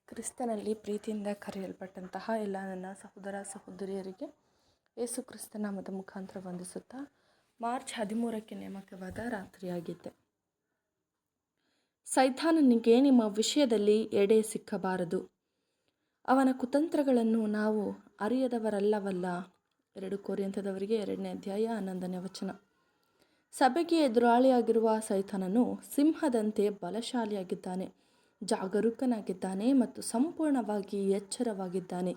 ಕ್ರಿಸ್ತನಲ್ಲಿ ಪ್ರೀತಿಯಿಂದ ಕರೆಯಲ್ಪಟ್ಟಂತಹ ಎಲ್ಲ ನನ್ನ ಸಹೋದರ ಸಹೋದರಿಯರಿಗೆ ಯೇಸು ಕ್ರಿಸ್ತ ನಾಮದ ಮುಖಾಂತರ ವಂದಿಸುತ್ತಾ ಮಾರ್ಚ್ 13ಕ್ಕೆ ನೇಮಕವಾದ ರಾತ್ರಿಯಾಗಿದೆ. ಸೈತಾನನಿಗೆ ನಿಮ್ಮ ವಿಷಯದಲ್ಲಿ ಎಡೆ ಸಿಕ್ಕಬಾರದು. ಅವನ ಕುತಂತ್ರಗಳನ್ನು ನಾವು ಅರಿಯದವರಲ್ಲವಲ್ಲ. 2 ಕೊರಿಂಥದವರಿಗೆ 2ನೇ ಅಧ್ಯಾಯ 11ನೇ ವಚನ. ಸಭೆಗೆ ಎದುರಾಳಿಯಾಗಿರುವ ಸೈತಾನನು ಸಿಂಹದಂತೆ ಬಲಶಾಲಿಯಾಗಿದ್ದಾನೆ, ಜಾಗರೂಕನಾಗಿದ್ದಾನೆ ಮತ್ತು ಸಂಪೂರ್ಣವಾಗಿ ಎಚ್ಚರವಾಗಿದ್ದಾನೆ.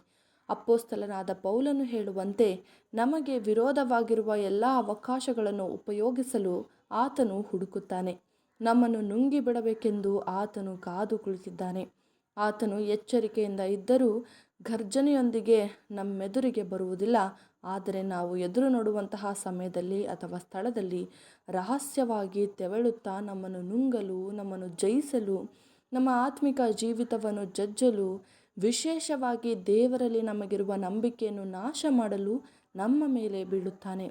ಅಪೊಸ್ತಲನಾದ ಪೌಲನು ಹೇಳುವಂತೆ, ನಮಗೆ ವಿರೋಧವಾಗಿರುವ ಎಲ್ಲ ಅವಕಾಶಗಳನ್ನು ಉಪಯೋಗಿಸಲು ಆತನು ಹುಡುಕುತ್ತಾನೆ. ನಮ್ಮನ್ನು ನುಂಗಿ ಬಿಡಬೇಕೆಂದು ಆತನು ಕಾದು ಕುಳಿತಿದ್ದಾನೆ. ಆತನು ಎಚ್ಚರಿಕೆಯಿಂದ ಇದ್ದರೂ ಗರ್ಜನೆಯೊಂದಿಗೆ ನಮ್ಮೆದುರಿಗೆ ಬರುವುದಿಲ್ಲ. ಆದರೆ ನಾವು ಎದುರು ನೋಡುವಂತಹ ಸಮಯದಲ್ಲಿ ಅಥವಾ ಸ್ಥಳದಲ್ಲಿ ರಹಸ್ಯವಾಗಿ ತೆವಳುತ್ತಾ ನಮ್ಮನ್ನು ನುಂಗಲು, ನಮ್ಮನ್ನು ಜಯಿಸಲು, ನಮ್ಮ ಆತ್ಮಿಕ ಜೀವಿತವನ್ನು ಜಜ್ಜಲು, ವಿಶೇಷವಾಗಿ ದೇವರಲ್ಲಿ ನಮಗಿರುವ ನಂಬಿಕೆಯನ್ನು ನಾಶ ಮಾಡಲು ನಮ್ಮ ಮೇಲೆ ಬೀಳುತ್ತಾನೆ.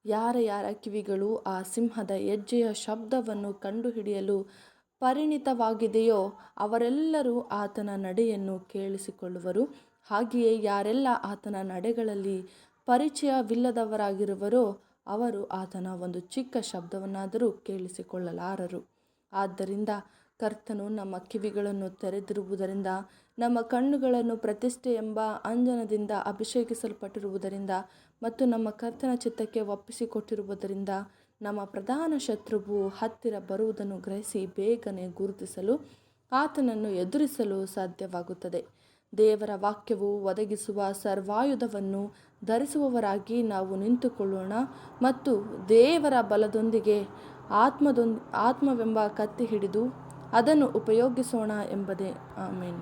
ಯಾರ ಕಿವಿಗಳು ಆ ಸಿಂಹದ ಹೆಜ್ಜೆಯ ಶಬ್ದವನ್ನು ಕಂಡುಹಿಡಿಯಲು ಪರಿಣಿತವಾಗಿದೆಯೋ ಅವರೆಲ್ಲರೂ ಆತನ ನಡೆಯನ್ನು ಕೇಳಿಸಿಕೊಳ್ಳುವರು. ಹಾಗೆಯೇ ಯಾರೆಲ್ಲ ಆತನ ನಡೆಗಳಲ್ಲಿ ಪರಿಚಯವಿಲ್ಲದವರಾಗಿರುವರೋ ಅವರು ಆತನ ಒಂದು ಚಿಕ್ಕ ಶಬ್ದವನ್ನಾದರೂ ಕೇಳಿಸಿಕೊಳ್ಳಲಾರರು. ಆದ್ದರಿಂದ ಕರ್ತನು ನಮ್ಮ ಕಿವಿಗಳನ್ನು ತೆರೆದಿರುವುದರಿಂದ, ನಮ್ಮ ಕಣ್ಣುಗಳನ್ನು ಪ್ರತಿಷ್ಠೆ ಎಂಬ ಅಂಜನದಿಂದ ಅಭಿಷೇಕಿಸಲ್ಪಟ್ಟಿರುವುದರಿಂದ ಮತ್ತು ನಮ್ಮ ಕರ್ತನ ಚಿತ್ತಕ್ಕೆ ಒಪ್ಪಿಸಿಕೊಟ್ಟಿರುವುದರಿಂದ ನಮ್ಮ ಪ್ರಧಾನ ಶತ್ರುವು ಹತ್ತಿರ ಬರುವುದನ್ನು ಗ್ರಹಿಸಿ ಬೇಗನೆ ಗುರುತಿಸಲು ಆತನನ್ನು ಎದುರಿಸಲು ಸಾಧ್ಯವಾಗುತ್ತದೆ. ದೇವರ ವಾಕ್ಯವು ಒದಗಿಸುವ ಸರ್ವಾಯುಧವನ್ನು ಧರಿಸುವವರಾಗಿ ನಾವು ನಿಂತುಕೊಳ್ಳೋಣ ಮತ್ತು ದೇವರ ಬಲದೊಂದಿಗೆ ಆತ್ಮವೆಂಬ ಕತ್ತಿ ಹಿಡಿದು ಅದನ್ನು ಉಪಯೋಗಿಸೋಣ ಎಂಬುದೇ. ಆಮೆನ್.